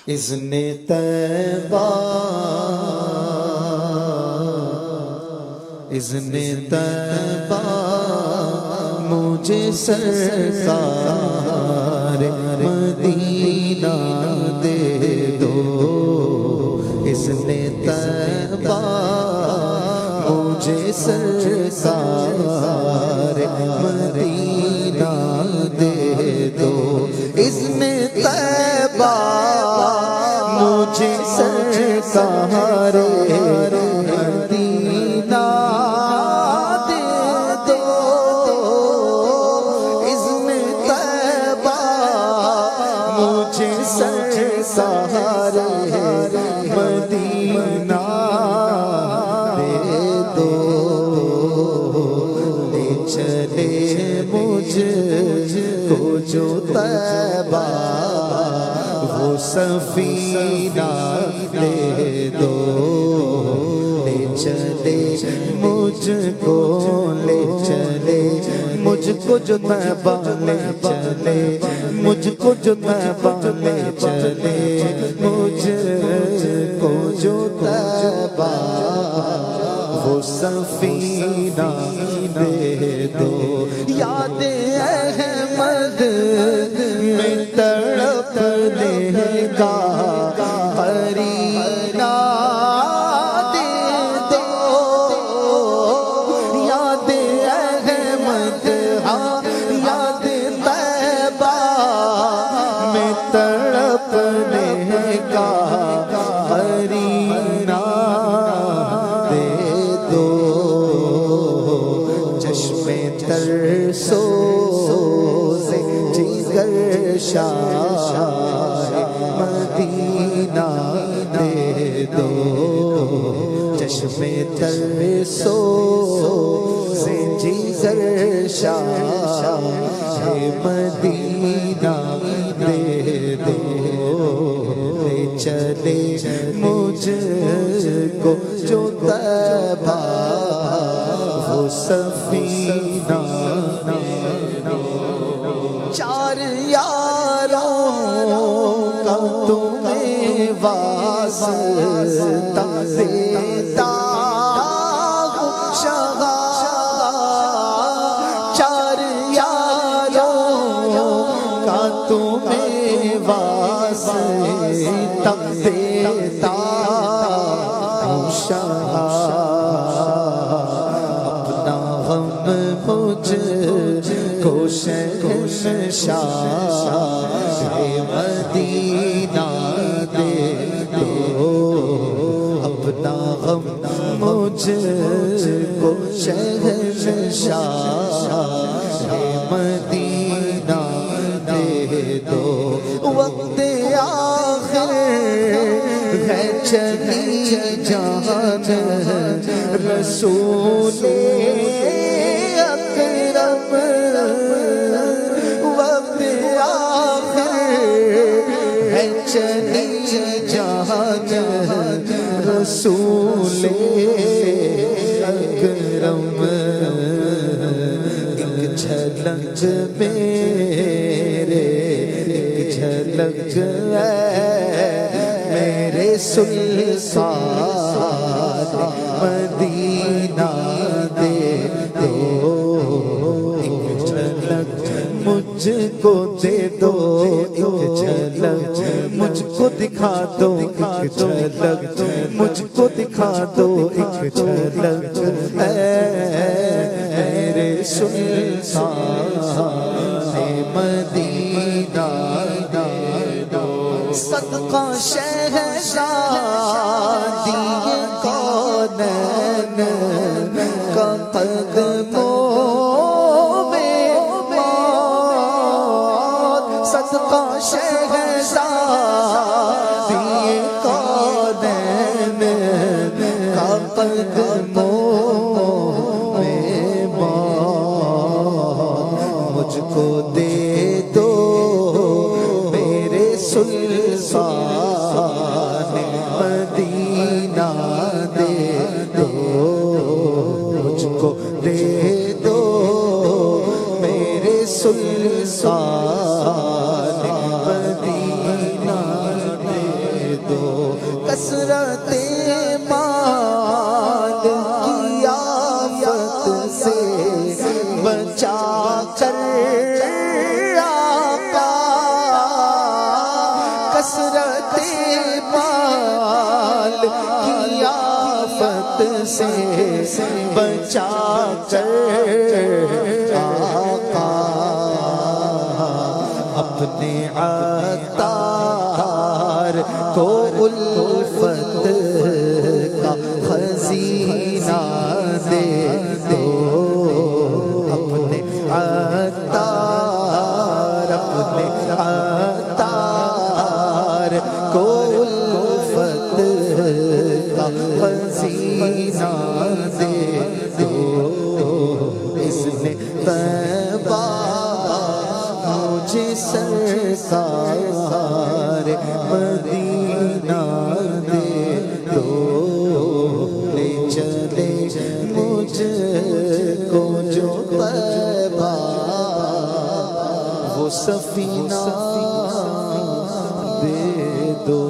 اذن طیبہ اذن طیبہ مجھے سرکار مدینہ دے دو اذن طیبہ مجھے سرکار مدینہ دے دو اذن طیبہ مجھے سرکار مدینہ دے دو اذن طیبہ مجھے سرکار مدینہ دے دو لے چلے مجھ کو جو طیبہ وہ سفینہ دے دو لے چلے مجھ کو لے چلے مجھ کو جو طیبہ لے چلے مجھ کو جو طیبہ لے چلے مجھ کو جو طیبہ وہ سفینہ دے دو یاد احمد میں تڑپ لے گا قرینہ دے دو یاد احمد ہاں یاد طیبہ میں تڑپ لے گا قرینہ دے دو چشم ترسو جگر شاہ مدینہ دے دو چشم ترسو سے جگر شاہ مدینہ دے دو لے چلے مجھ کو جو طیبہ وہ سفینہ چار یاروں کا تمہیں واسطہ دیتا ہوں شاہ چار یاروں کا تمہیں واسطہ دیتا ہوں شاہ اپنا غم مجھ کو شہنشاہ مدینہ دے دو اپنا غم مجھ کو شہنشاہ مدینہ دے دو وقت آخر ہے چلی جان رسول اکرم وقت آخر ہے چلی جان رسول اکرم ایک جھلک میرے ایک جھلک میرے سلطان مدینہ دے دو ایک جھلک مجھ کو دے دو ایک جھلک مجھ کو دکھا دو ایک جھلک مجھ کو دکھا دو ایک جھلک میرے سلطان مدینہ دے دو صدقہ شہزادی کونین کا قدموں میں موت صدقہ شہزادی کونین کا قدموں میں موت مجھ کو دے دو میرے سلطان مدینہ دے دو مجھ کو دے دو میرے سلطان مدینہ دے کثرت مال کی آفت سے بچا کر آقا، کثرت مال کی آفت سے بچا کر آقا، اپنے عطار کو الفت کا خزینہ دے دو، اپنے عطار کو الفت کا خزینہ دے دو، اس نے طیبہ مجھے سرکار مدینہ دے دو، لے چلے مجھ کو جو طیبہ وہ سفینہ دے دو۔